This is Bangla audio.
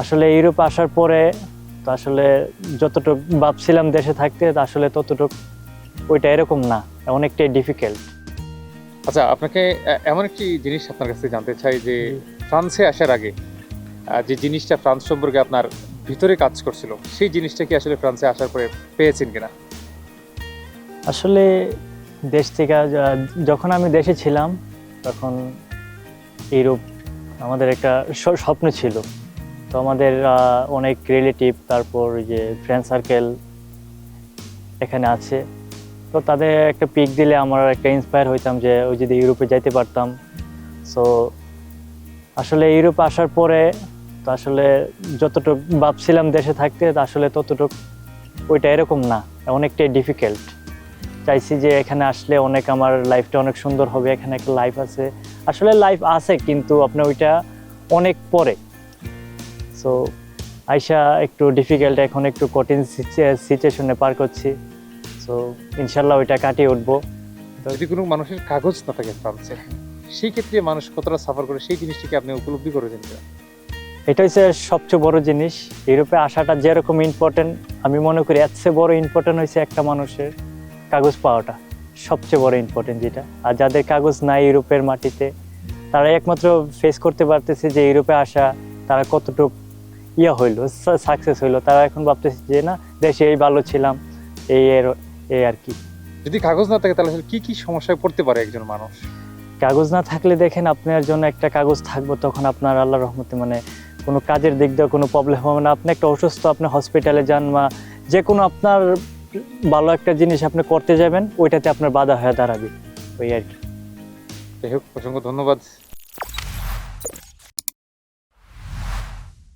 আসলে ইউরোপে আসার পরে তো আসলে যতটুকু ভাবছিলাম দেশে থাকতে তো আসলে ততটুকু ওইটা এরকম না, অনেকটাই ডিফিকাল্ট। আচ্ছা, আপনাকে এমন একটি জিনিস আপনার কাছে জানতে চাই যে ফ্রান্সে আসার আগে যে জিনিসটা ফ্রান্স সম্পর্কে আপনার ভিতরে কাজ করছিল, সেই জিনিসটা কি আসলে ফ্রান্সে আসার পরে পেয়েছেন কিনা? আসলে দেশ থেকে যখন আমি দেশে ছিলাম তখন ইউরোপ আমাদের একটা স্বপ্ন ছিল। তো আমাদের অনেক রিলেটিভ, তারপর যে ফ্রেন্ড সার্কেল এখানে আছে। তো তাদের একটা পিক দিলে আমার একটা ইন্সপায়ার হইতাম যে ওই যদি ইউরোপে যাইতে পারতাম। সো আসলে ইউরোপে আসার পরে তো আসলে যতটুকু ভাবছিলাম দেশে থাকতে তো আসলে ততটুকু ওইটা এরকম না, অনেকটাই ডিফিকাল্ট। চাইছি যে এখানে আসলে অনেক আমার লাইফটা অনেক সুন্দর হবে, এখানে একটা লাইফ আছে। আসলে লাইফ আছে কিন্তু আপনার ওইটা অনেক পরে। সো আইসা একটু ডিফিকাল্ট, এখন একটু কঠিন সিচুয়েশনে পার করছি। সো ইনশাল্লাহ ওইটা কাটিয়ে উঠবো। যদি কোনো মানুষের কাগজ না থাকে ফ্রান্সে, সেই ক্ষেত্রে মানুষ কতটা সাফার করে, সেই জিনিসটিকে আপনি উপলব্ধি করেছেন কিনা? এটা হচ্ছে সবচেয়ে বড় জিনিস। ইউরোপে আসাটা যেরকম ইম্পর্টেন্ট, আমি মনে করি এর চেয়ে বড় ইম্পর্টেন্ট হয়েছে একটা মানুষের কাগজ পাওয়াটা, সবচেয়ে বড় ইম্পর্টেন্ট যেটা। আর যাদের কাগজ নাই ইউরোপের মাটিতে, তারা একমাত্র ফেস করতে পারতেছে যে ইউরোপে আসা তারা কতটুকু হইলো, সাকসেস হইলো। তারা এখন ভাবতেছে যে না, দেশে এই ভালো ছিলাম, এই আর কি। যদি কাগজ না থাকে তাহলে আসলে কি কি সমস্যায় পড়তে পারে একজন মানুষ? কাগজ না থাকলে দেখেন, আপনার জন্য একটা কাগজ থাকবো, তখন আপনার আল্লাহর রহমতে মানে কোনো কাজের দিক দিয়ে কোনো প্রবলেম হবে না। আপনি একটা অসুস্থ, আপনি হসপিটালে যান বা যে কোনো আপনার ভালো একটা জিনিস আপনি করতে যাবেন, ওইটাতে আপনার বাধা হয়ে দাঁড়াবে, ওই আর কি। যাই হোক, অসংখ্য ধন্যবাদ